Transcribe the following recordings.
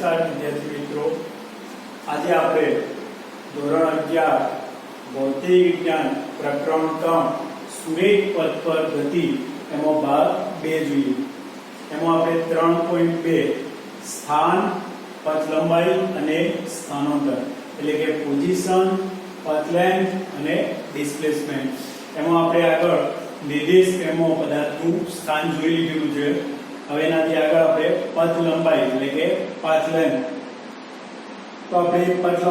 નમસ્કાર વિદ્યાર્થી મિત્રો, આજે આપણે ધોરણ 11 ભૌતિક વિજ્ઞાન પ્રકરણ 3 સુરેખ પથ પર ગતિ એમાં ભાગ 2 જોઈએ. એમાં આપણે 3.2 સ્થાન, પથ લંબાઈ અને સ્થાનાંતર એટલે કે પોઝિશન, પથ લેન્થ અને ડિસ્પ્લેસમેન્ટ, એમાં આપણે આગળ નિર્દેશ પ્રેમો પદાર્થનું સ્થાન જોઈ લીધું છે. હવે એનાથી આગળ આપણે પથ લંબાઈ એટલે કે પાથ લેન્થ, તો આપણે પથ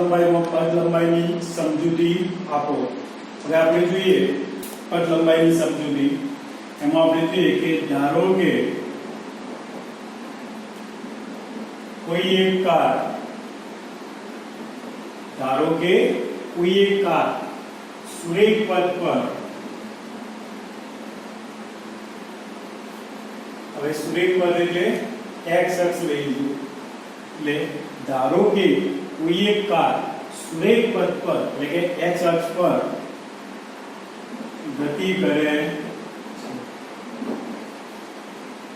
લંબાઈની સમજૂતી આપો. હવે આપણે જોઈએ પથ લંબાઈની સમજૂતી. એમાં આપણે જોઈએ કે ધારો કે કોઈ એક કાર સુરેખ પથ પર, હવે સુરેખ પથ એટલે x અક્ષ લઈ લીધું, એટલે ધારો કે કોઈ એક કાર સુરેખ પથ પર એટલે કે x અક્ષ પર ગતિ કરે,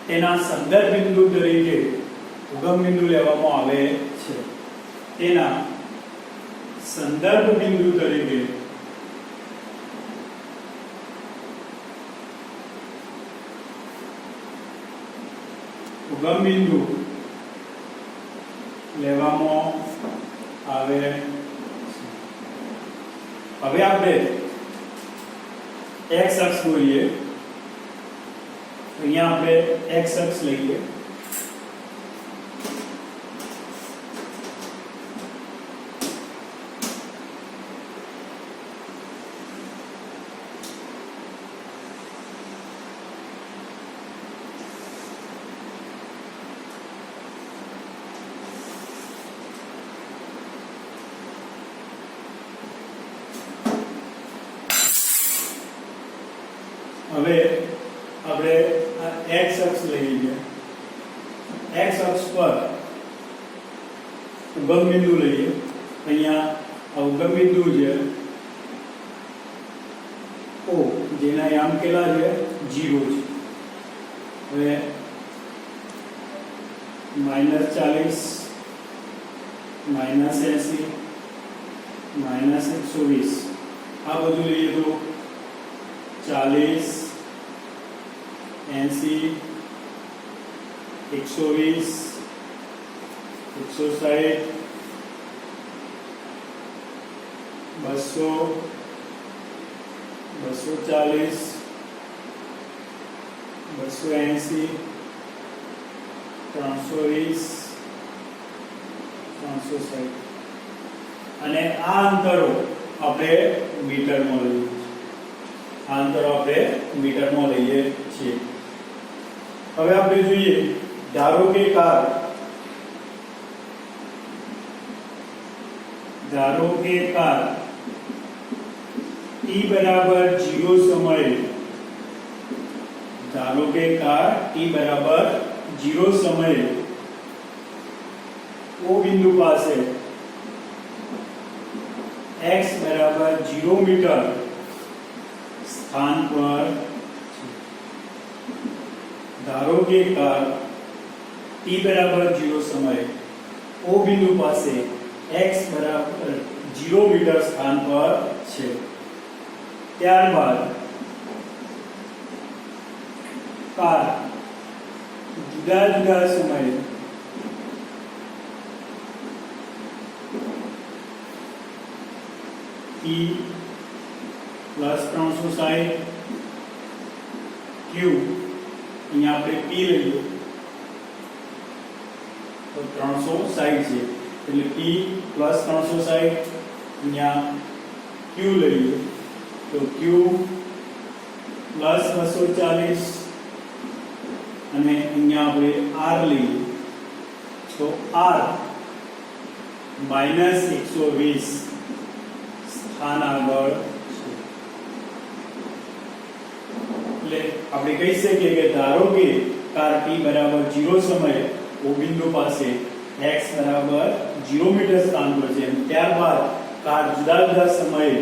તેના સંદર્ભ બિંદુ તરીકે ઉગમ બિંદુ લેવામાં આવે છે. તેના સંદર્ભ બિંદુ તરીકે ઉગમ બિંદુ લેવામાં આવે છે. હવે આપણે x અક્ષ દોરીએ. અહીંયા આપણે x અક્ષ લઈએ. હવે આપણે આ x અક્ષ લઈએ. x અક્ષ પર ઉગમ બિંદુ લઈએ. અહીંયા આ ઉગમ બિંદુ છે O, જેના યામ કેટલા છે? 0 છે. હવે -40, -80, -120 આ બધું લઈએ તો 40, 80, 120, 160, 200, 240, 280, 320, 360 અને આ અંતરો આપણે મીટરમાં લઈએ. આ અંતર આપણે મીટરમાં લઈએ છીએ. હવે આપણે જોઈએ, ધારો કે કાર t બરાબર 0 સમયે, ધારો કે કાર t બરાબર 0 સમયે O બિંદુ પાસે x બરાબર 0 મીટર સ્થાન પર, ધારો કે કાર t બરાબર 0 સમયે O બિંદુ પાસે x બરાબર 0 મીટર સ્થાન પર છે. ત્યારબાદ કાર જુદા જુદા સમયે t +360 q, અહીંયા આપણે p લઈએ તો 360 છે, એટલે p +360, અહીંયા q લઈએ તો q +240 અને અહીંયા આપણે r લઈએ તો r -120 સ્થાન આગળ છે. એટલે આપણે કહી શકીએ કે ધારો કે કાર t બરાબર 0 સમયે O બિંદુ પાસે x બરાબર 0 મીટર સ્થાન પર છે. ત્યારબાદ કાર જુદા જુદા સમયે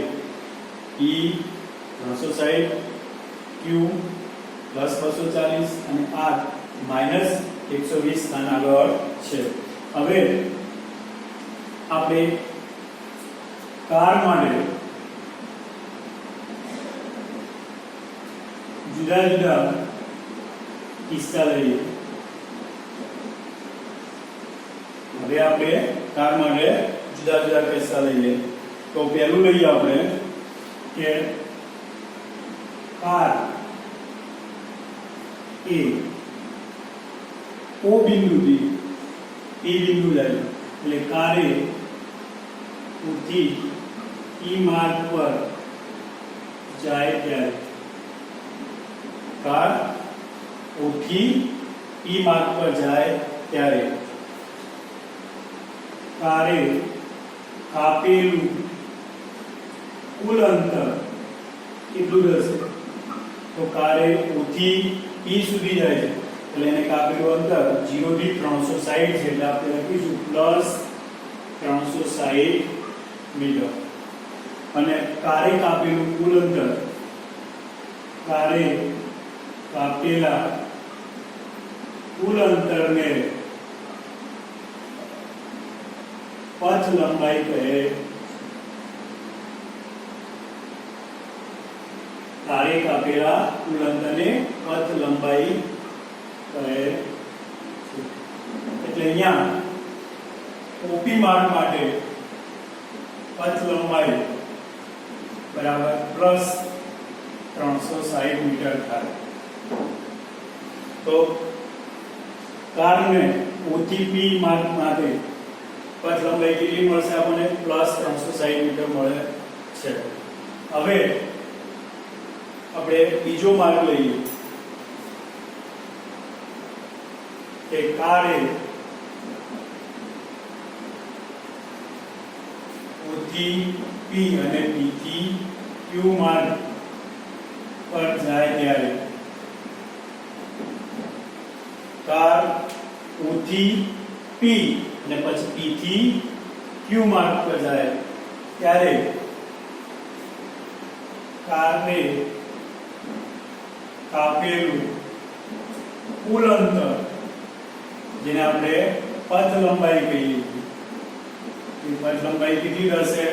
p +360, q +240 અને r -120 સ્થાન આગળ છે. હવે આપણે કાર માટે જુદા જુદા કિસ્સા લઈએ. હવે આપણે કાર માટે જુદા જુદા કિસ્સા લઈએ. તો પહેલું લઈએ આપણે કે કાર એ ઓ બિંદુથી એ બિંદુ જાય એટલે કારે ઉથી ઈ માર્ગ પર જાય ત્યારે કાર ઉથી ઈ માર્ગ પર જાય ત્યારે કારે કાપેલું કુલ અંતર કેટલું રહેશે? તો કારે ઉથી ઈ સુધી જાય છે એટલે એને કાપેલું અંતર 0 થી 360 છે એટલે આપણે લખીશું પ્લસ 360 મીટર. અને કારે કાપેલું કુલ અંતર, કારે કાપેલા કુલ અંતરને પથ લંબાઈ કહે. કારે કાપેલા કુલ અંતરને પથ લંબાઈ કહે. એટલે અહીંયા ઓપી માર્ગ માટે પથ લંબાઈ બરાબર પ્લસ 360 મીટર થાય. તો કારને ઓટીપી માર્ગ માટે પથ લંબાઈ કેટલી મળશે? આપણને પ્લસ 360 મીટર મળે છે. હવે આપણે બીજો માર્ગ લઈએ કે કારે ઓથી પી અને પી થી ક્યુ માર્ગ પર જાય ત્યારે કાર ઓથી પી અને પછી પી થી ક્યુ માર્ગ પર જાય ત્યારે કારને કાપેલું કુલ અંતર, જેને આપણે પથ લંબાઈ કહીએ છીએ, એ પથ લંબાઈ કેટલી રહેશે?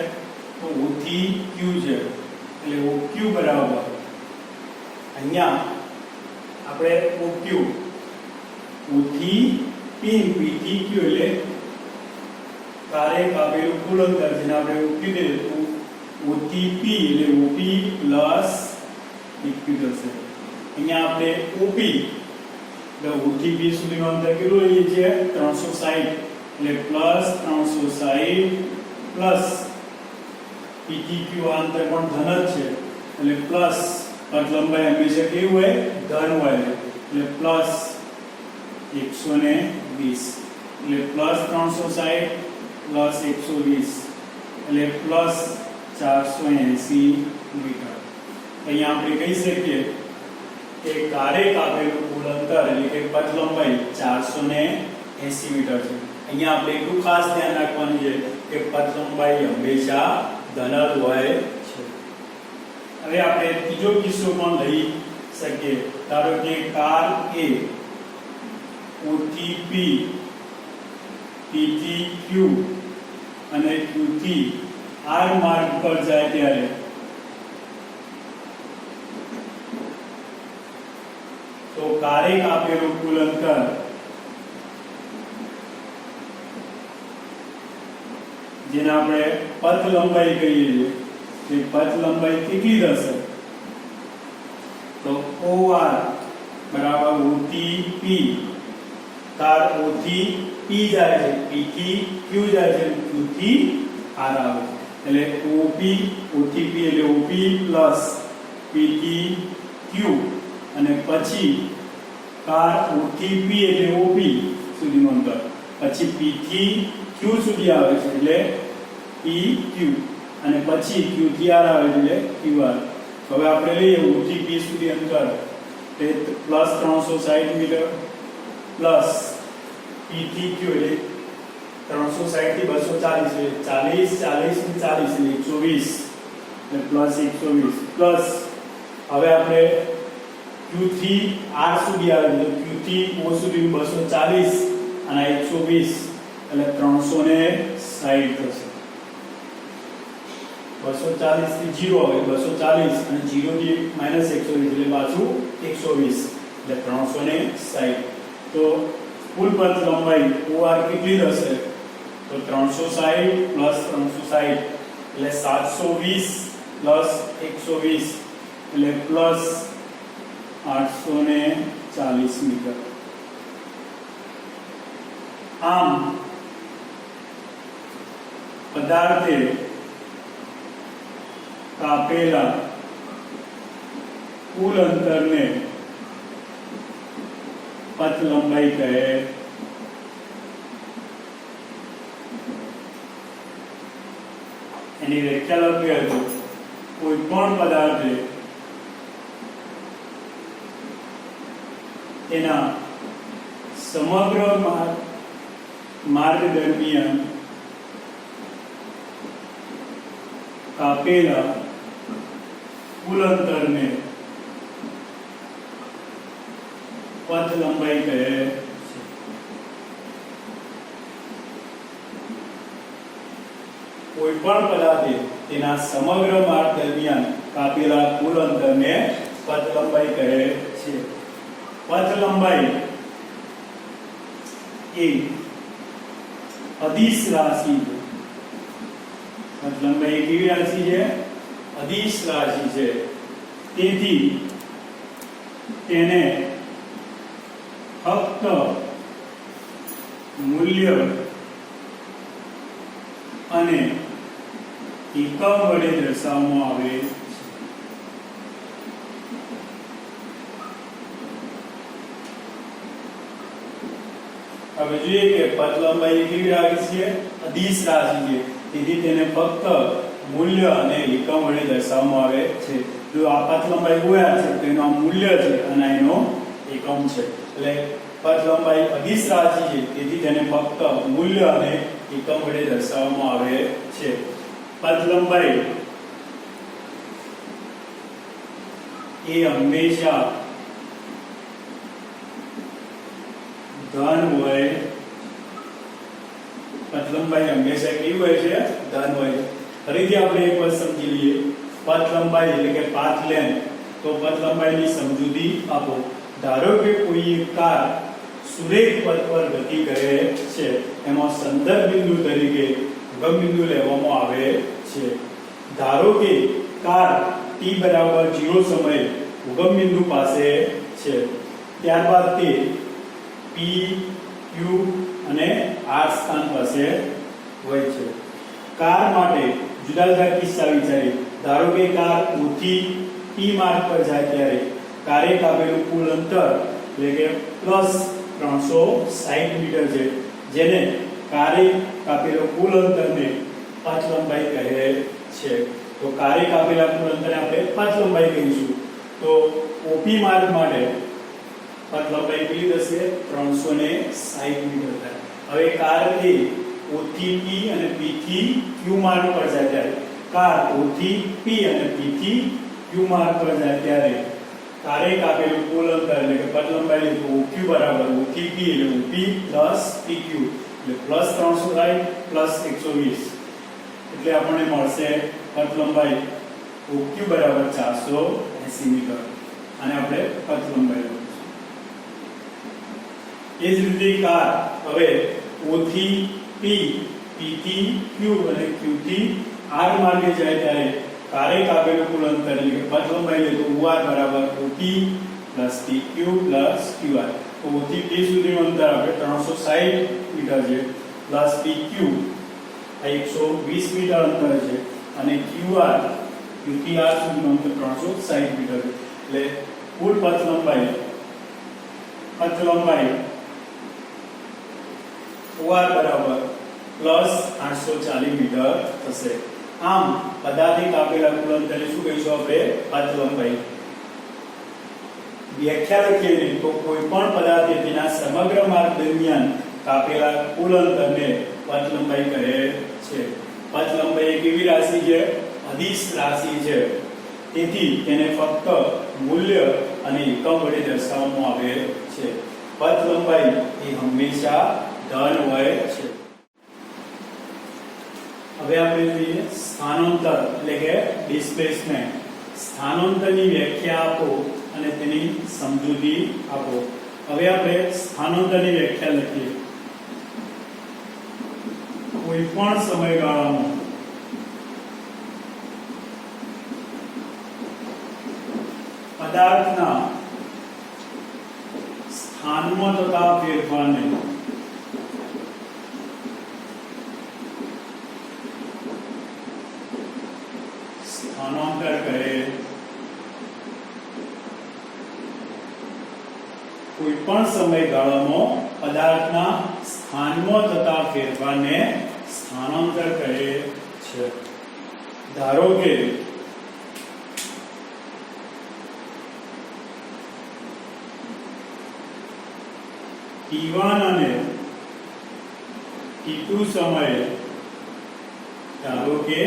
તો O થી Q છે એટલે OQ બરાબર અહીંયા આપણે OQ O થી P P થી Q એટલે કારે કાપેલું કુલ અંતર જેને આપણે OQ કહીએ તો O થી P એટલે OP પ્લસ PQ થશે. અહીંયા આપણે OP એટલે O થી P સુધીનું અંતર કેટલું લઈએ છીએ? 360 એટલે પ્લસ 360 પ્લસ P થી Q અંતર પણ ધન જ છે એટલે પ્લસ પથ લંબાઈ હંમેશા કેવી હોય? ધન હોય એટલે પ્લસ 120 એટલે પ્લસ 360 પ્લસ 120 એટલે પ્લસ 480 મીટર. અહીંયા આપણે કહી શકીએ કે કારે કાપેલું કુલ અંતર એટલે કે પથ લંબાઈ 480 મીટર છે. અહીંયા આપણે એટલું ખાસ ધ્યાન રાખવાનું છે કે પથ લંબાઈ હંમેશા ધન જ હોય છે. હવે આપણે ત્રીજો કિસ્સો પણ લઈ શકીએ. ધારો કે કાર એ O થી P, P થી Q અને Q થી R માર્ગ પર જાય ત્યારે તો કારે કાપેલું કુલ અંતર જેને આપણે પથ લંબાઈ કહીએ છીએ તે પથ લંબાઈ કેટલી થશે? તો OR બરાબર O થી P. કાર O થી P જાય છે, P થી Q જાય છે, Q થી R આવે એટલે OP O થી P એટલે OP પ્લસ P થી Q અને પછી કાર O થી P એટલે OP સુધીનું અંતર, પછી P થી Q સુધી આવે છે એટલે PQ અને પછી Q થી R આવે છે એટલે QR. હવે આપણે લઈએ O થી P સુધી અંતર તે પ્લસ 360 મીટર પ્લસ P થી Q એટલે 360 થી 240 એટલે 40 40 40 એટલે 120 એટલે પ્લસ 120 પ્લસ હવે આપણે Q થી R સુધી આવે તો Q થી O સુધી 240 અને 120 એટલે 360 થશે. 240 થી 0 આવે 240 અને 0 થી -120 એટલે પાછું 120 એટલે 360. તો કુલ પથ લંબાઈ OR કેટલી થશે? તો 360 પ્લસ 360 એટલે 720 પ્લસ 120 એટલે પ્લસ 840 મીટર. આમ પદાર્થે કાપેલા કુલ અંતરને પથ લંબાઈ કહે. એની વ્યાખ્યા લખી હતી, કોઈ પણ પદાર્થે તેના સમગ્ર માર્ગ દરમિયાન કાપેલા કુલ અંતરને પથ લંબાઈ કહે છે. કોઈ પણ પદાર્થે તેના સમગ્ર માર્ગ દરમિયાન કાપેલા કુલ અંતરને પથ લંબાઈ કહે છે. પથ લંબાઈ એ અદિશ રાશિ છે. પથ લંબાઈ કેવી રાશિ છે? અદિશ રાશિ છે. તેથી તેને ફક્ત મૂલ્ય અને એકમ વડે દર્શાવવામાં આવે છે. હવે જોઈએ કે પથ લંબાઈ કેવી રાશિ છે? અદિશ રાશિ છે. તેથી તેને ફક્ત મૂલ્ય અને એકમ વડે દર્શાવવામાં આવે છે. જો આ પથ લંબાઈ ગોળા છે તો એનો મૂલ્ય છે અને એનો એકમ છે. એટલે પથ લંબાઈ અદિશ રાશિ છે. તેથી તેને ફક્ત મૂલ્ય અને એકમ વડે દર્શાવવામાં આવે છે. પથ લંબાઈ એ હંમેશા ધન હોય. પથ લંબાઈ હંમેશા કેવી હોય છે? ધન હોય. ફરીથી આપણે એક વાત સમજી લઈએ. પથ લંબાઈ એટલે કે પાથ લેન્થ. તો પથ લંબાઈની સમજૂતી આપો. ધારો કે કોઈ એક કાર સુરેખ પથ પર ગતિ કરે છે. એમાં સંદર્ભ બિંદુ તરીકે ઉગમ બિંદુ લેવામાં આવે છે. ધારો કે કાર t બરાબર 0 સમયે ઉગમ બિંદુ પાસે છે. ત્યારબાદ તે p q અને r સ્થાન પાસે હોય છે. કાર માટે જુદા જુદા કિસ્સા વિચારીએ. ધારો કે કાર O થી P માર્ગ પર જાય ત્યારે કારે કાપેલું કુલ અંતર એટલે કે પ્લસ 360 મીટર છે. જેને કારે કાપેલો કુલ અંતરને પથ લંબાઈ કહે છે. તો કારે કાપેલા કુલ અંતરને આપણે પથ લંબાઈ કહીશું. તો OP માર્ગ માટે પથ લંબાઈ કેટલી થશે? 360 મીટર થાય. હવે કાર એ O થી P અને P થી Q માર્ગ પર જાય ત્યારે કાર O થી P અને P થી Q માર્ગ પર જાય ત્યારે કારે કાપેલું કુલ અંતર એટલે કે પથ લંબાઈ તો OQ બરાબર O થી P એટલે OP પ્લસ PQ એટલે પ્લસ 360 પ્લસ 120 એટલે આપણને મળશે પથ લંબાઈ OQ બરાબર 480 મીટર. અને આપણે પથ લંબાઈ એ જ રીતે કાર હવે O થી P, P થી Q અને Q થી R માર્ગે જાય ત્યારે કારે કાપેલું કુલ અંતર એટલે કે પથ લંબાઈ લે તો OR બરાબર OP plus PQ plus QR. તો O થી P સુધીનું અંતર આપણે 360 મીટર છે પ્લસ PQ આ 120 મીટર અંતર છે અને QR Q થી R સુધીનું અંતર 360 મીટર છે. એટલે કુલ પથ લંબાઈ OR બરાબર પ્લસ 840 મીટર થશે. આમ પદાર્થે કાપેલા કુલ અંતરને શું કહીશું આપણે? પથ લંબાઈ. વ્યાખ્યા લખીએ તો કોઈ પણ પદાર્થે તેના સમગ્ર માર્ગ દરમિયાન કાપેલા કુલ અંતરને પથ લંબાઈ કહે છે. પથ લંબાઈ એક એવી રાશિ છે, અદિશ રાશિ છે. તેથી તેને ફક્ત મૂલ્ય અને એકમ વડે દર્શાવવામાં આવે છે. પથ લંબાઈ એ હંમેશા ધન હોય છે. હવે આપણે જોઈએ સ્થાનાંતર એટલે કે ડિસ્પ્લેસમેન્ટ. સ્થાનાંતરની વ્યાખ્યા આપો અને તેની સમજૂતી આપો. હવે આપણે સ્થાનાંતરની વ્યાખ્યા લખીએ. કોઈ પણ સમયગાળામાં પદાર્થના સ્થાનમાં થતા ફેરફારને સ્થાનાંતર કહે. કોઈ પણ સમયગાળામાં પદાર્થના સ્થાનમાં થતા ફેરફારને સ્થાનાંતર કહે છે. ધારો કે T1 અને T2 સમયે, ધારો કે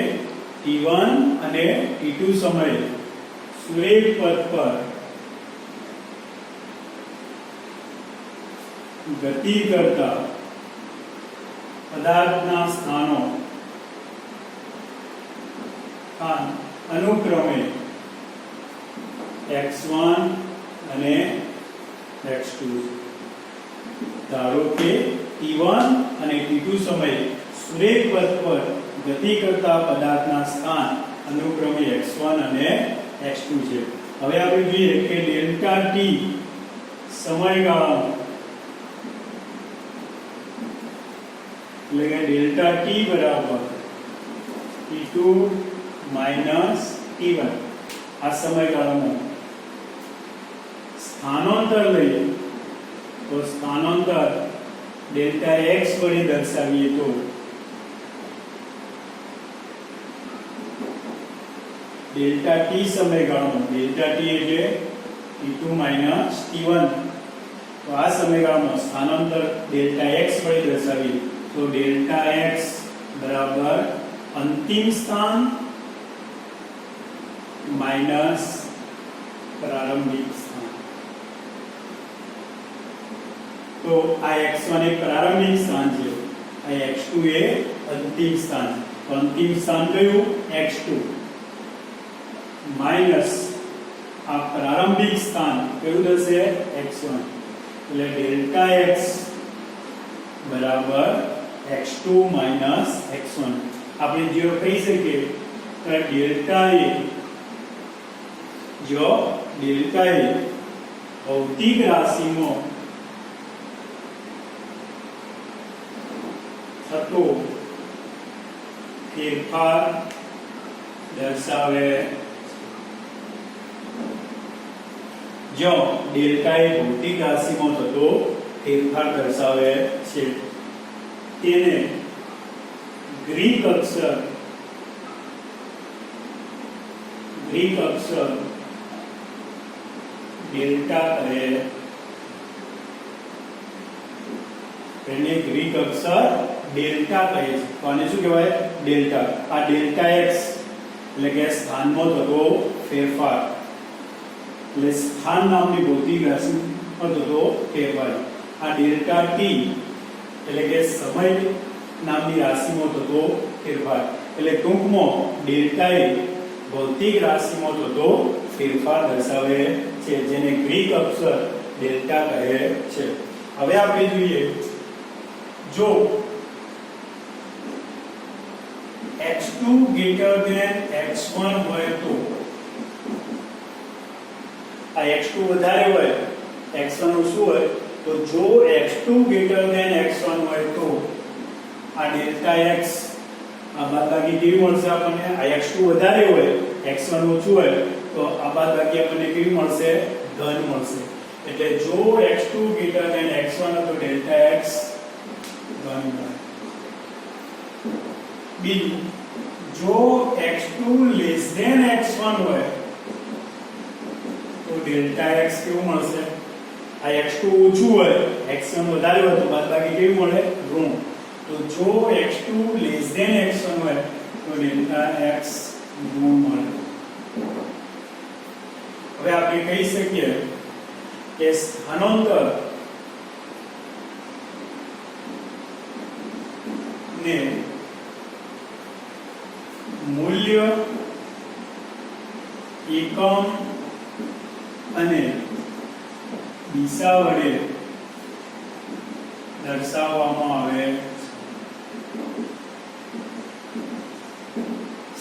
T1 અને T2 સમયે સુરેખ પથ પર ગતિ કરતા પદાર્થના સ્થાનો અનુક્રમે x1 અને x2. ધારો કે T1 અને T2 સમયે સુરેખ પથ પર ગતિ કરતા પદાર્થના સ્થાન અનુક્રમે x1 અને x2 છે. હવે આપણે જોઈએ કે ડેલ્ટા t સમયગાળામાં એટલે કે ડેલ્ટા t બરાબર T2 માઈનસ T1 આ સમયગાળામાં સ્થાનાંતર લઈએ તો સ્થાનાંતર ડેલ્ટા x વડે દર્શાવીએ તો ડેલ્ટા t સમયગાળામાં, ડેલ્ટા t એટલે T2 માઈનસ T1, તો આ સમયગાળામાં સ્થાનાંતર ડેલ્ટા x વડે દર્શાવીએ તો ડેલ્ટા x બરાબર અંતિમ સ્થાન માઈનસ પ્રારંભિક સ્થાન. તો આ x1 એ પ્રારંભિક સ્થાન છે, આ x2 એ અંતિમ સ્થાન. તો અંતિમ સ્થાન કયું? x2 માઈનસ આ પ્રારંભિક સ્થાન કયું થશે? x1. એટલે ડેલ્ટા x બરાબર x2 માઈનસ x1. આપણે જો કહી શકીએ કે ડેલ્ટા એ ભૌતિક રાશિમાં થતો ફેરફાર દર્શાવે. જો ડેલ્ટા એ ભૌતિક રાશિમાં થતો ફેરફાર દર્શાવે છે તેને ગ્રીક અક્ષર ડેલ્ટા કહે. એને ગ્રીક અક્ષર ડેલ્ટા કહે છે. તો આને શું કહેવાય? ડેલ્ટા. આ ડેલ્ટા x એટલે કે સ્થાનમાં થતો ફેરફાર, એટલે સ્થાન નામની ભૌતિક રાશિમાં થતો ફેરફાર. આ ડેલ્ટા t એટલે કે સમય નામની રાશિમાં થતો ફેરફાર. એટલે ટૂંકમાં ડેલ્ટા એ ભૌતિક રાશિમાં થતો ફેરફાર દર્શાવે છે, જેને ગ્રીક અક્ષર ડેલ્ટા કહે છે. હવે આપણે જોઈએ, જો x2 x1 હોય તો આ x2 વધારે હોય, x1 ઓછું હોય, તો જો x2 x1 હોય તો આ ડેલ્ટા x આ બાદબાકી કેવી મળશે આપણને? આ x2 વધારે હોય, x1 ઓછું હોય, તો આ બાદબાકી આપણને કેવી મળશે? ધન મળશે. એટલે જો x2 x1 તો ડેલ્ટા x ધન મળે. બીજું, જો x2 x1 હોય તો ડેલ્ટા x કેવું મળશે? આ x2 ઓછું હોય, x1 વધારે હોય, તો બાદબાકી કેવી મળે? ઋણ. તો જો x2 x1 હોય તો ડેલ્ટા x ઋણ મળે. હવે આપણે કહી શકીએ કે સ્થાનાંતર ને અને દિશા વડે દર્શાવવામાં આવે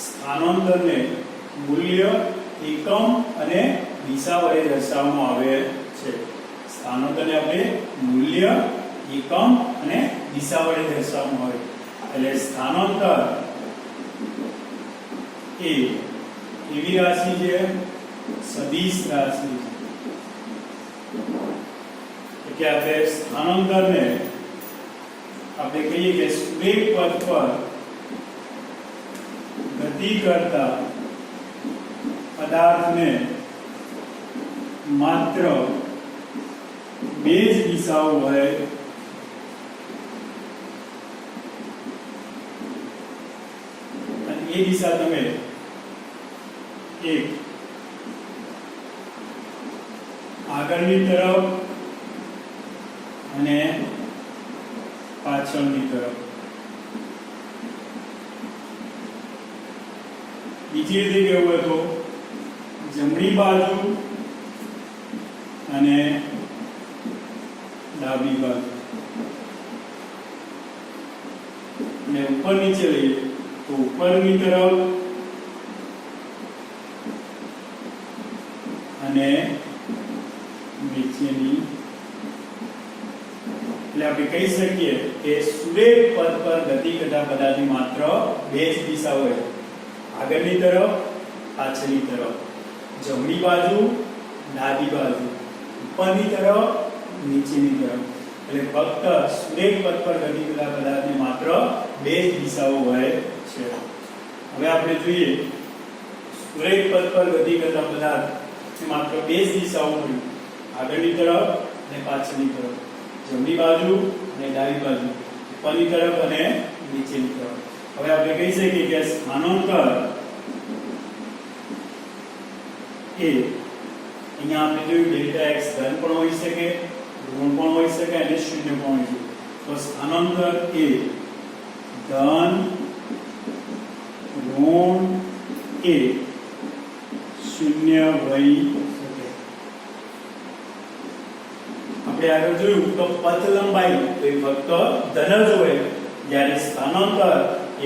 સ્થાનાંતરને મૂલ્ય, એકમ અને દિશા વડે દર્શાવવામાં આવે છે. સ્થાનાંતરને આપણે મૂલ્ય, એકમ અને દિશા વડે દર્શાવવામાં આવે. એટલે સ્થાનાંતર એ એવી રાશિ છે, સદિશ રાશિ છે કે આપણે સ્થાનાંતરને આપણે કહીએ કે સુરેખ પથ પર ગતિ કરતા પદાર્થને માત્ર બે જ દિશાઓ હોય અને એ દિશા તમે એક આગળની તરફ અને પાછળની તરફ, બીજી રીતે કેવું હોય તો જમણી બાજુ અને ડાબી બાજુ, અને ઉપર નીચે લઈએ તો ઉપરની તરફ અને નીચેની. એટલે આપણે કહી શકીએ કે સુરેખ પથ પર ગતિ કરતા પદાર્થની માત્ર બે જ દિશા હોય, આગળની તરફ, પાછળની તરફ, જમણી બાજુ, ડાબી બાજુ, ઉપરની તરફ, નીચેની તરફ. એટલે ફક્ત સુરેખ પથ પર ગતિ કરતા પદાર્થની માત્ર બે જ દિશાઓ હોય છે. હવે આપણે જોઈએ સુરેખ પથ પર ગતિ કરતા પદાર્થની માત્ર બે જ દિશાઓ હોય, આગળની તરફ અને પાછળની તરફ, જમણી બાજુ અને ડાબી બાજુ, ઉપરની તરફ અને નીચેની તરફ. હવે આપણે કહી શકીએ કે સ્થાનાંતર એ અહીંયા આપણે જોયું ડેલ્ટા x ધન પણ હોઈ શકે, ઋણ પણ હોઈ શકે અને શૂન્ય પણ હોઈ શકે. તો સ્થાનાંતર એ ધન, ઋણ કે શૂન્ય હોઈ શકે. આપણે આગળ જોયું તો પથ લંબાઈ તો એ ફક્ત ધન જ હોય, જ્યારે સ્થાનાંતર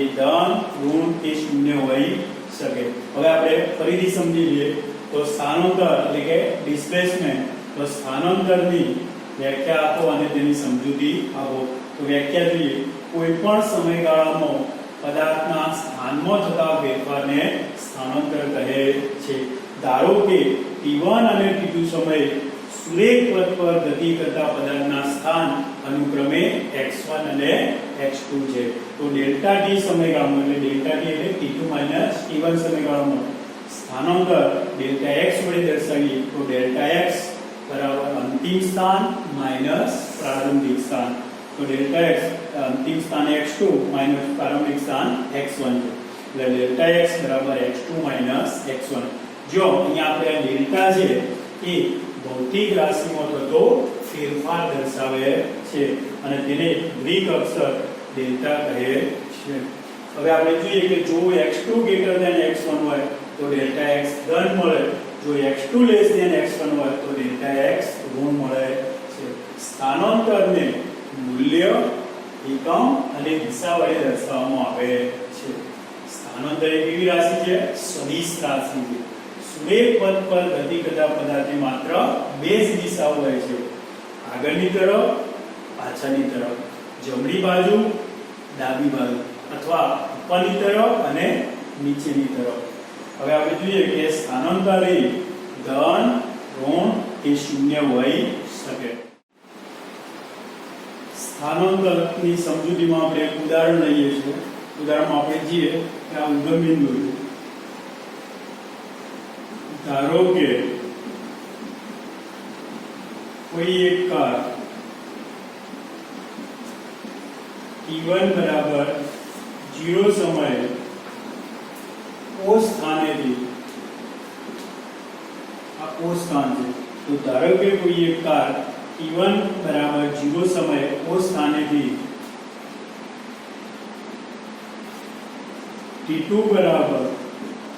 એ ધન, ઋણ કે શૂન્ય હોઈ શકે. હવે આપણે ફરીથી સમજી લઈએ તો સ્થાનાંતર એટલે કે ડિસ્પ્લેસમેન્ટ. તો સ્થાનાંતરની વ્યાખ્યા આપો અને તેની સમજૂતી આપો. તો વ્યાખ્યા જોઈએ, કોઈ પણ સમયગાળામાં પદાર્થના સ્થાનમાં થતા ફેરફારને સ્થાનાંતર કહે છે. ધારો કે t1 અને t2 સમયે સુરેખ પથ પર ગતિ કરતા પદાર્થના સ્થાન અનુક્રમે x1 અને x2 છે. તો ડેલ્ટા t સમયગાળામાં એટલે ડેલ્ટા t એટલે t2 t1 સમયગાળામાં સ્થાનાંતર ડેલ્ટા x વડે દર્શાવીએ તો ડેલ્ટા x બરાબર અંતિમ સ્થાન માઈનસ પ્રારંભિક સ્થાન. તો ડેલ્ટા x અંતિમ સ્થાન x2 માઈનસ પ્રારંભિક સ્થાન x1 છે. એટલે ડેલ્ટા x બરાબર x2 માઈનસ x1. જો અહીંયા આપણે આ ડેલ્ટા છે એ ભૌતિક રાશિમાં થતો ફેરફાર દર્શાવે છે અને તેને ગ્રીક અક્ષર ડેલ્ટા કહે છે. હવે આપણે જોઈએ કે જો x2 x1 હોય તો ડેલ્ટા x ધન મળે, જો x2 x1 હોય તો ડેલ્ટા x ઋણ મળે છે. સ્થાનાંતરને મૂલ્ય, એકમ અને દિશા વડે દર્શાવવામાં આવે છે. સ્થાનાંતર એક એવી રાશિ છે, સદિશ રાશિ છે. સુરેખ પથ પર ગતિ કરતા પદાર્થની માત્ર બે જ દિશાઓ હોય છે, આગળની તરફ, પાછળની તરફ, જમણી બાજુ, ડાબી બાજુ અથવા ઉપરની તરફ અને નીચેની તરફ. હવે આપણે જોઈએ કે સ્થાનાંતર એ ધન, ઋણ કે શૂન્ય હોઈ શકે. સ્થાનાંતરની સમજૂતીમાં આપણે એક ઉદાહરણ લઈએ છીએ. ઉદાહરણમાં આપણે જોઈએ કે આ ઉગમ બિંદુ છે. ધારો કે કોઈ એક કાર t1 બરાબર 0 સમયે ઓ સ્થાનેથી, આ ઓ સ્થાન છે, તો ધારો કે કોઈ એક કાર t1 બરાબર 0 સમયે ઓ સ્થાનેથી t2 બરાબર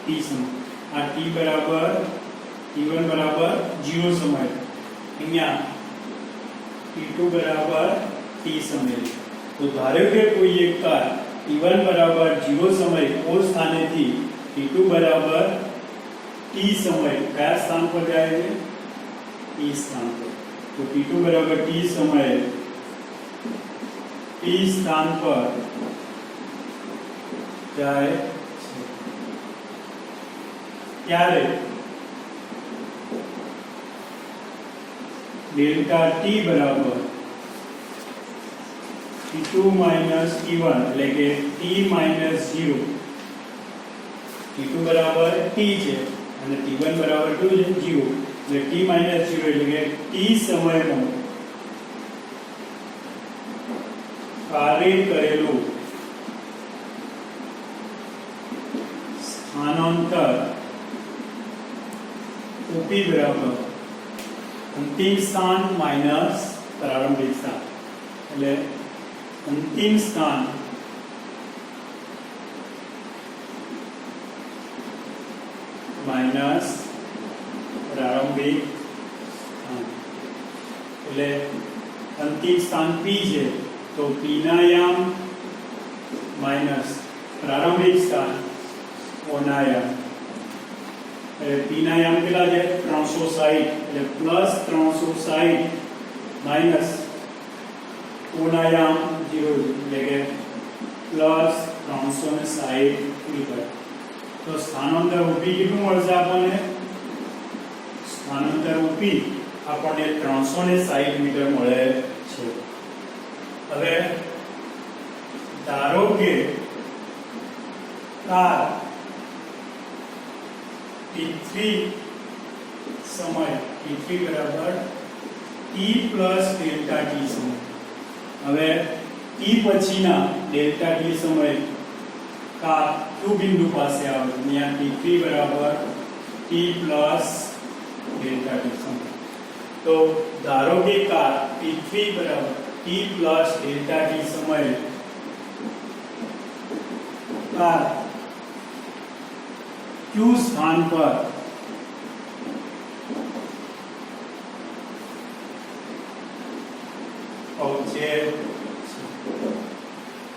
t સમય, આ t બરાબર t1 બરાબર 0 સમય, અહીંયા t2 બરાબર t સમય. તો ધારો કે કોઈ એક કાર t1 બરાબર 0 સમય ઓ સ્થાનેથી t2 બરાબર t સમય કયા સ્થાન પર જાય છે? t સ્થાન પર. તો t2 બરાબર t સમયે t સ્થાન પર જાય છે. ત્યારે ડેલ્ટા t બરાબર t2 માઈનસ t1 એટલે કે t માઈનસ 0. t2 બરાબર t છે અને t1 બરાબર 2 છે 0 એટલે t માઈનસ 0 એટલે કે t સમયમાં કાર્ય કરેલું સ્થાનાંતર OP બરાબર અંતિમ સ્થાન માઈનસ પ્રારંભિક સ્થાન. એટલે અંતિમ સ્થાન માઈનસ પ્રારંભિક સ્થાન. એટલે અંતિમ સ્થાન P છે તો P ના યામ માઈનસ પ્રારંભિક સ્થાન O ના યામ. P ના યામ કેટલા છે? 360 એટલે પ્લસ 360 માઈનસ O ના યામ 0 એટલે કે પ્લસ 360 મીટર. તો સ્થાનાંતર OP કેટલું મળશે આપણને? સ્થાનાંતર OP આપણને 360 મીટર મળે છે. હવે ધારો કે કાર t3 સમય t3 બરાબર t પ્લસ ડેલ્ટા t સમય. હવે t પછીના ડેલ્ટા t સમય કાર q બિંદુ પાસે આવે ત્યાં t3 બરાબર t પ્લસ ડેલ્ટા t સમય. તો ધારો કે કાર t3 બરાબર t પ્લસ ડેલ્ટા t સમય કાર q સ્થાન પર પહોંચે.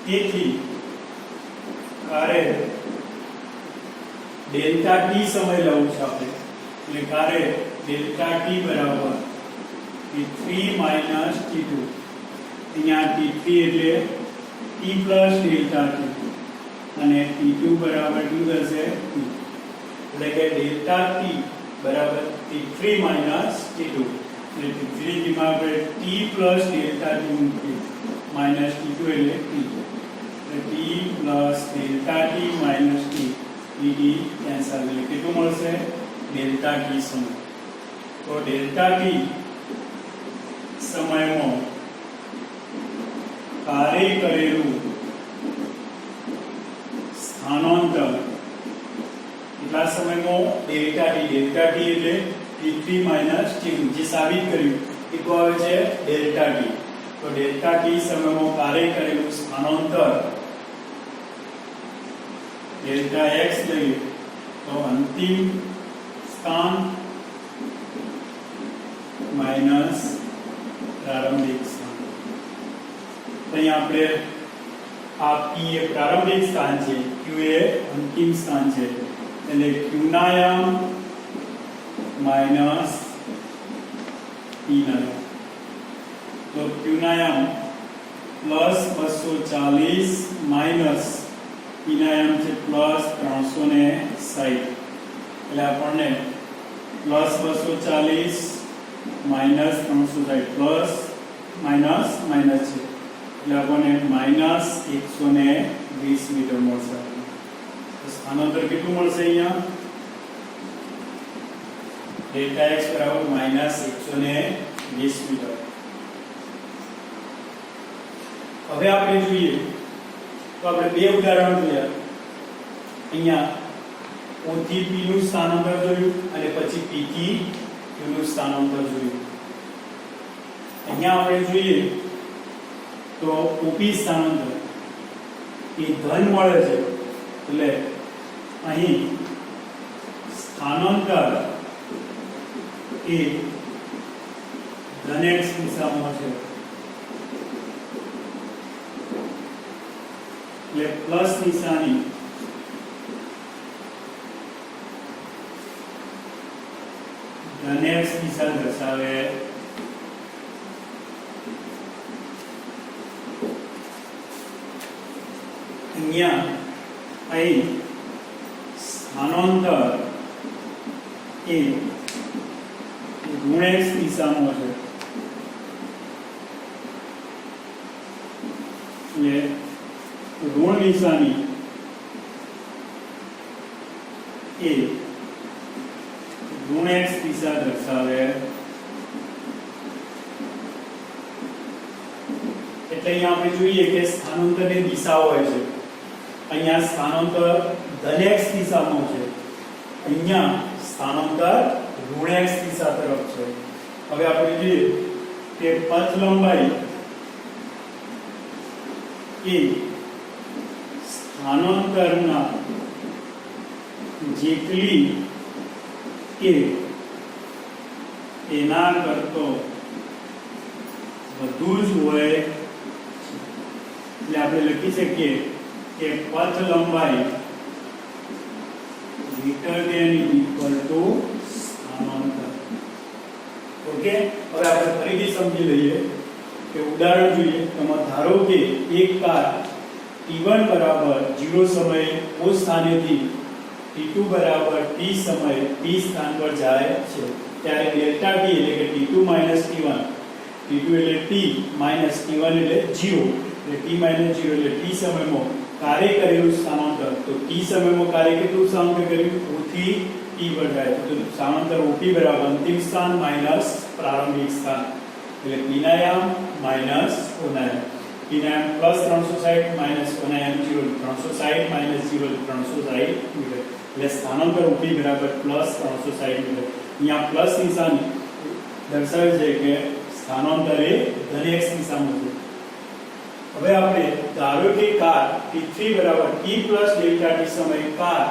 તેથી કારે ડેલ્ટા t સમય લેવું છે આપણે. એટલે કારે ડેલ્ટા t બરાબર t3 માઈનસ t2. અહીંયા t3 એટલે t પ્લસ ડેલ્ટા t અને t2 બરાબર શું થશે? એટલે કે ડેલ્ટા t બરાબર t3 માઈનસ t2. એટલે t3 ની આપણે t પ્લસ ડેલ્ટા t મૂકીએ માઈનસ t2 એટલે t. એટલે t plus delta t minus t dt cancel. એટલે કેટલું મળશે? ડેલ્ટા t સમય. તો ડેલ્ટા t સમયમાં કાર્ય કરેલું સ્થાનાંતર કેટલા સમયમાં? Delta t. ડેલ્ટા t એટલે t3 માઈનસ t2 જે સાબિત કર્યું એ તો આવે છે ડેલ્ટા t. તો ડેલ્ટા t સમયમાં કાર્ય કરેલું સ્થાનાંતર ડેલ્ટા x લઈએ તો અંતિમ સ્થાન માઈનસ પ્રારંભિક સ્થાન. તો અહીંયા આપણે આ p એ પ્રારંભિક સ્થાન છે, q એ અંતિમ સ્થાન છે. એટલે q ના યામ માઈનસ p ના યામ. તો q ના યામ પ્લસ 240 માઈનસ p ના યામ છે પ્લસ 360. એટલે આપણને plus 240 minus 360 plus minus minus છે એટલે આપણને માઈનસ 120 મીટર મળશે. તો સ્થાનાંતર કેટલું મળશે? અહીંયા ડેલ્ટા x બરાબર માઈનસ 120 મીટર. હવે આપણે જોઈએ તો આપણે બે ઉદાહરણ જોયા. અહીંયા O થી P નું સ્થાનાંતર જોયું અને પછી P થી Q નું સ્થાનાંતર જોયું. અહીંયા આપણે જોઈએ તો OP સ્થાનાંતર એ ધન મળે છે એટલે અહીં સ્થાનાંતર એ ધન x દિશામાં છે, એટલે પ્લસ નિશાની ધન x દિશા દર્શાવે. અહીંયા અહીં સ્થાનાંતર એ ઋણ x દિશામાં છે, એટલે ઋણ નિશાની એ ઋણ x દિશા દર્શાવે. એટલે અહીંયા આપણે જોઈએ કે સ્થાનાંતરની દિશા હોય છે. અહીંયા સ્થાનાંતર ધન x દિશામાં છે, અહીંયા સ્થાનાંતર ઋણ x દિશા તરફ છે. હવે આપણે જોઈએ કે પથ લંબાઈ એ સ્થાનાંતરના જેટલી કે એના કરતો વધુ જ હોય, એટલે આપણે લખી શકીએ કે પથ લંબાઈ greater than equal to સ્થાનાંતર. ઓકે, હવે આપણે ફરીથી સમજી લઈએ કે ઉદાહરણ જોઈએ. એમાં ધારો કે એક કાર t1 બરાબર 0 સમયે O સ્થાનેથી t2 બરાબર t સમયે p સ્થાન પર જાય છે, ત્યારે ડેલ્ટા t એટલે કે t2 t1, t2 એટલે t t1 એટલે 0, એટલે t 0 એટલે t સમયમાં કાર્ય કરેલું સ્થાનાંતર. તો t સમયમાં કાર્ય કેટલું સ્થાનાંતર કર્યું? O થી t પર જાય, તો સ્થાનાંતર OP બરાબર અંતિમ સ્થાન માઈનસ પ્રારંભિક સ્થાન, એટલે p ના યામ માઈનસ O ના યામ. p ના યામ પ્લસ 360 માઈનસ O ના યામ 0, 360 માઈનસ 0 360 મીટર, એટલે સ્થાનાંતર OP બરાબર પ્લસ 360 મીટર. અહીંયા પ્લસ નિશાની દર્શાવે છે કે સ્થાનાંતર એ ધન x દિશામાં છે. હવે આપણે ધારો કે કાર t3 બરાબર t પ્લસ ડેલ્ટા t સમયે કાર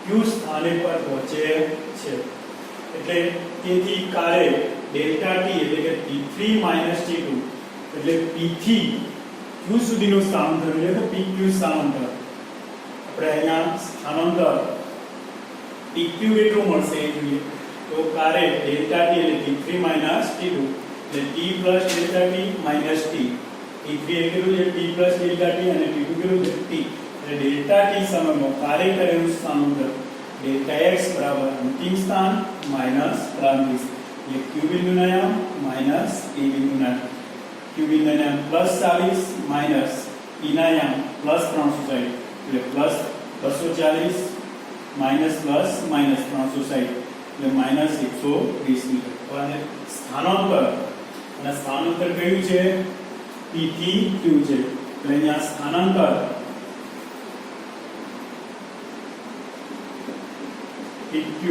q સ્થાને પર પહોંચે છે, એટલે તેથી કારે ડેલ્ટા t એટલે કે t3 t2 એટલે p થી q સુધીનું સ્થાનાંતર એટલે કે pq સ્થાનાંતર. આપણે અહીંયા સ્થાનાંતર pq એટલું મળશે એ જોઈએ. તો કારે ડેલ્ટા t એટલે t3 t2 એટલે t plus delta t minus t, t3 એ કેટલું છે t પ્લસ ડેલ્ટા t અને t2 કેટલું છે t, એટલે ડેલ્ટા t સમયમાં કાર્ય કરેલું સ્થાનાંતર ડેલ્ટા x બરાબર અંતિમ સ્થાન માઈનસ પ્રારંભિક, એટલે q બિંદુના યામ માઈનસ p બિંદુના યામ. q બિંદુના યામ પ્લસ 40 માઈનસ p ના યામ પ્લસ 360, એટલે પ્લસ 240 માઈનસ પ્લસ માઈનસ 360 એટલે માઈનસ 120 મીટર. અને સ્થાનાંતર કયું છે? p થી q છે, એટલે અહીંયા સ્થાનાંતર pq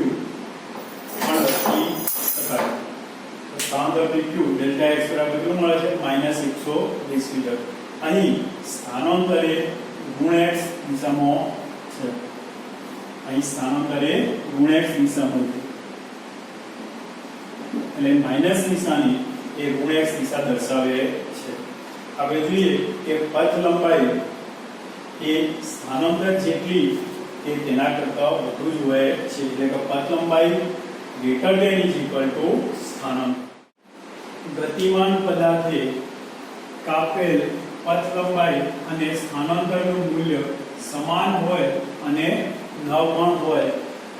સ્થાનાંતર pq ડેલ્ટા x બરાબર કેટલું મળે છે? Minus 120 metre. અહીં સ્થાનાંતર એ ઋણ x દિશામાં છે, અહીં સ્થાનાંતર એ ઋણ x દિશામાં છે, એટલે માઈનસ નિશાની એ ઋણ x દિશા દર્શાવે છે. આપણે જોઈએ કે પથ લંબાઈ એ સ્થાનાંતર જેટલી કે તેના કરતા વધુ જ હોય છે, એટલે કે પથ લંબાઈ greater than equal to સ્થાનાંતર. ગતિમાન પદાર્થે કાપેલ પથ લંબાઈ અને સ્થાનાંતરનું મૂલ્ય સમાન હોય અને ન પણ હોય,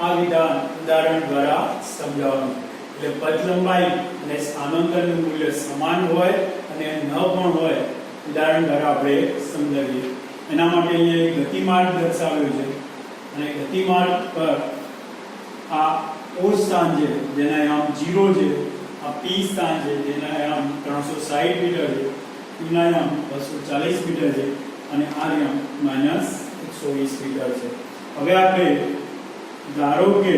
આ વિધાન ઉદાહરણ દ્વારા સમજાવવાનું. એટલે પથ લંબાઈ અને સ્થાનાંતરનું મૂલ્ય સમાન હોય અને ન પણ હોય, ઉદાહરણ દ્વારા આપણે સમજાવીએ. એના માટે અહીંયા એક ગતિમાર્ગ દર્શાવ્યો છે, અને ગતિમાર્ગ પર આ O સ્થાન છે જેના યામ 0 છે, આ P સ્થાન છે જેના યામ 360 મીટર છે, Q ના યામ 240 મીટર છે, અને R યામ માઈનસ 120 મીટર છે. હવે આપણે ધારો કે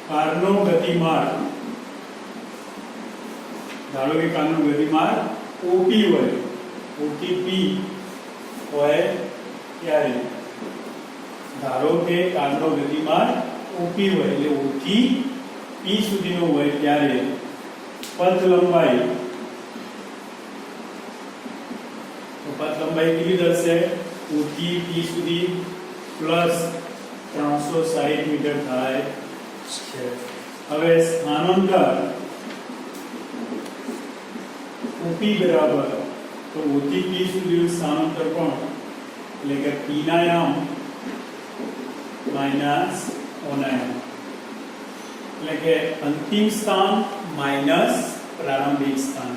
કારનો ગતિમાર્ગ OP હોય, OTP હોય ત્યારે ધારો કે કારનો ગતિમાર્ગ ઓપી હોય એટલે ઓ થી પી સુધીનું હોય ત્યારે પથ લંબાઈ કેટલી થશે? ઓ થી પી સુધી પ્લસ 360 મીટર થાય છે. હવે સ્થાનાંતર ઓપી બરાબર તો ઓ થી પી સુધીનું સ્થાનાંતર પણ એટલે કે પી ના યામ માઈનસ ઓ ના યામ એટલે કે અંતિમ સ્થાન માઈનસ પ્રારંભિક સ્થાન.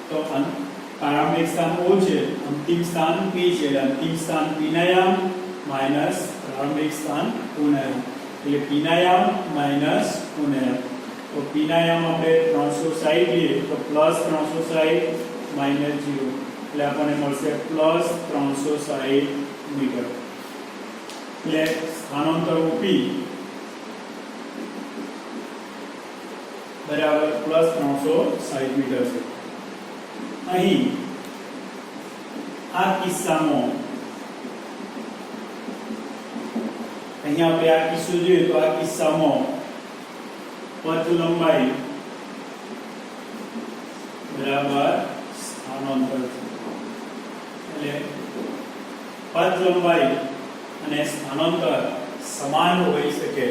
તો પ્રારંભિક સ્થાન ઓ છે, અંતિમ સ્થાન પી છે, અંતિમ સ્થાન પી ના યામ માઈનસ પ્રારંભિક સ્થાન ઓ ના યામ એટલે પી ના યામ માઈનસ ઓ ના યામ. તો પી ના યામ આપણે 360 લઈએ તો પ્લસ 360 માઈનસ 0 એટલે આપણને મળશે પ્લસ 360 મીટર. એટલે સ્થાનાંતર ઓપી બરાબર પ્લસ 360 મીટર છે. અહીં આ કિસ્સામાં અહીંયા આપણે આ કિસ્સો જોઈએ તો આ કિસ્સામાં પથ લંબાઈ બરાબર સ્થાનાંતર એટલે પથ લંબાઈ અને સ્થાનાંતર સમાન હોઈ શકે.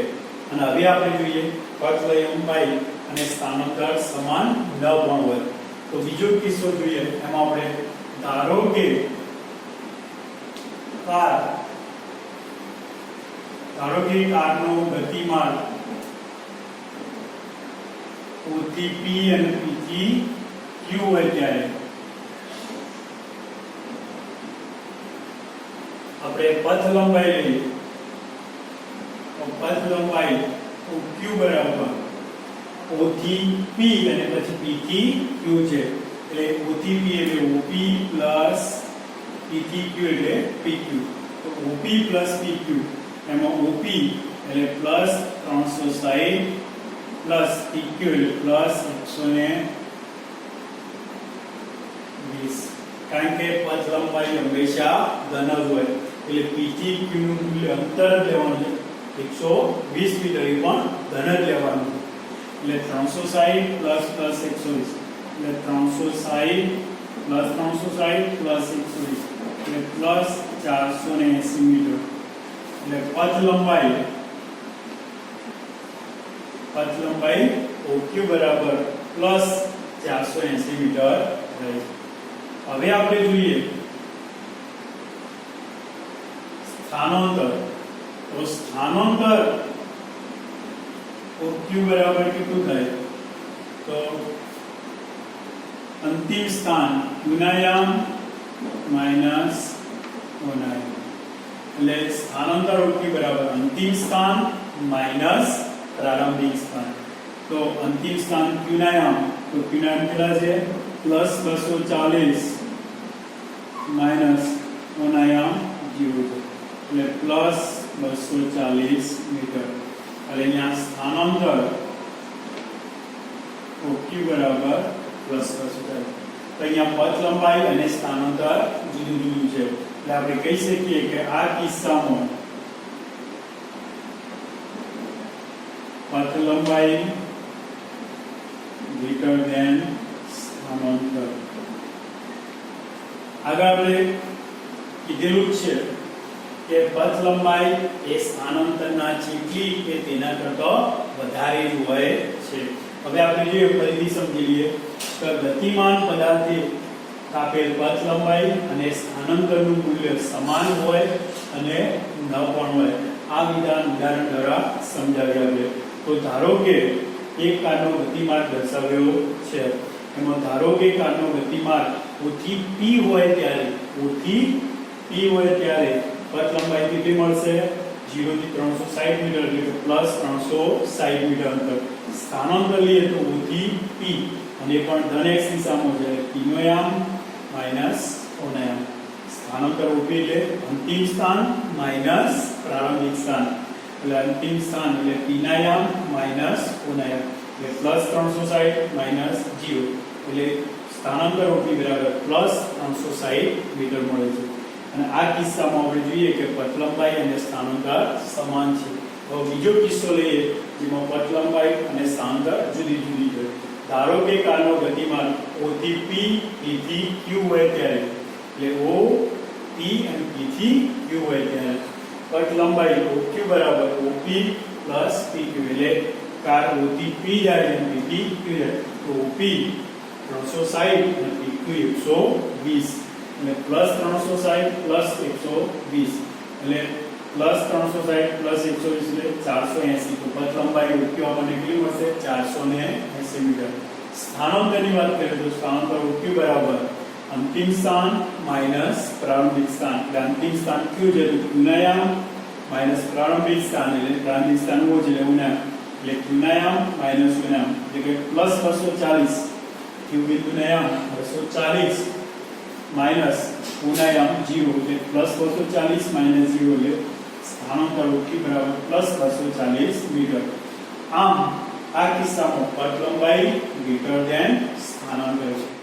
અને હવે આપણે જોઈએ પથ લંબાઈ અને સ્થાનાંતર સમાન ન પણ હોય તો બીજો કિસ્સો જોઈએ. એમાં આપણે ધારો કે કારનો ગતિમાર્ગ O થી P અને P થી Q હોય ત્યારે આપણે પથ લંબાઈ લઈએ તો પથ લંબાઈ OQ બરાબર O થી P અને પછી P થી Q છે એટલે O થી P એટલે OP પ્લસ P થી Q એટલે PQ. તો OP પ્લસ PQ એમાં OP એટલે પ્લસ 360 પ્લસ PQ એટલે પ્લસ 120 કારણ કે પથ લંબાઈ હંમેશા ધન જ હોય એટલે P થી Q નું મૂલ્ય અંતર લેવાનું છે 120 મીટર એ પણ ધન જ લેવાનું છે એટલે 360 પ્લસ પ્લસ 120 એટલે 360 પ્લસ 360 પ્લસ 120 એટલે પ્લસ 480 મીટર. એટલે પથ લંબાઈ OQ બરાબર પ્લસ 480 મીટર રહે. હવે આપણે જોઈએ સ્થાનાંતર તો સ્થાનાંતર OQ બરાબર કેટલું થાય તો અંતિમ સ્થાન Q ના યામ માઈનસ O ના યામ એટલે સ્થાનાંતર OQ બરાબર અંતિમ સ્થાન માઈનસ પ્રારંભિક સ્થાન. તો અંતિમ સ્થાન Q ના યામ તો Q ના યામ કેટલા છે પ્લસ 240 માઈનસ O ના યામ 0 છે એટલે પ્લસ 240 મીટર. એટલે અહીંયા સ્થાનાંતર OQ બરાબર પ્લસ 240. તો અહીંયા પથ લંબાઈ અને સ્થાનાંતર જુદું જુદું છે એટલે આપણે કહી શકીએ કે આ કિસ્સામાં પથ લંબાઈ greater than સ્થાનાંતર. આગળ આપણે કીધેલું છે કે પથ લંબાઈ એ સ્થાનાંતરના જેટલી કે તેના કરતા વધારે હોય છે. હવે આપણે જોઈએ ફરીથી સમજી લઈએ કે ગતિમાન પદાર્થે કાપેલ પથ લંબાઈ અને સ્થાનાંતરનું મૂલ્ય સમાન હોય અને ન પણ હોય. આ વિધાન ઉદાહરણ દ્વારા સમજાવ્યા આપણે. તો ધારો કે એક કારનો ગતિમાર્ગ દર્શાવ્યો છે એમાં ધારો કે કારનો ગતિમાર્ગ O થી P હોય ત્યારે પથ લંબાઈ કેટલી મળશે 0 થી 360 મીટર એટલે પ્લસ 360 મીટર અંતર. સ્થાનાંતર લઈએ તો O થી P અને પણ ધન x દિશામાં છે P નો યામ માઈનસ O નો યામ. સ્થાનાંતર OP એટલે અંતિમ સ્થાન માઈનસ પ્રારંભિક સ્થાન એટલે અંતિમ સ્થાન એટલે P ના યામ માઈનસ O ના યામ એટલે પ્લસ 360 માઈનસ 0 એટલે સ્થાનાંતર OP બરાબર પ્લસ 360 મીટર મળે છે. અને આ કિસ્સામાં આપણે જોઈએ કે પથ લંબાઈ અને સ્થાનાંતર સમાન છે હવે બીજો કિસ્સો લઈએ જેમાં પથ લંબાઈ અને સ્થાનાંતર જુદી જુદી છે. ધારો કે કારનો ગતિમાન O થી P, P થી Q હોય ત્યારે, એટલે O, P અને P થી Q હોય ત્યારે પથ લંબાઈ OQ બરાબર OP પ્લસ PQ, એટલે કાર O થી P જાય અને P થી Q જાય તો OP 360 અને PQ 120, એટલે પ્લસ 360 પ્લસ 120, એટલે પ્લસ 360 પ્લસ 120 એટલે 480. તો પથ લંબાઈ OQ આપણને કેટલી મળશે? 480 મીટર. સ્થાનાંતરની વાત કરીએ તો સ્થાનાંતર OQ બરાબર અંતિમ સ્થાન માઈનસ પ્રારંભિક સ્થાન, એટલે અંતિમ સ્થાન Q છે તો Q ના યામ માઈનસ પ્રારંભિક સ્થાન, એટલે પ્રારંભિક સ્થાન O છે એટલે U ના, એટલે Q ના યામ માઈનસ U ના, એટલે કે પ્લસ 240 Q બિંદુ ના યામ 240 માઈનસ U ના યામ 0, એટલે પ્લસ 240 માઈનસ 0, એટલે સ્થાનાંતર OQ બરાબર પ્લસ 240 મીટર. આમ આ કિસ્સામાં પથ લંબાઈ ગ્રેટર ધેન સ્થાનાંતર છે.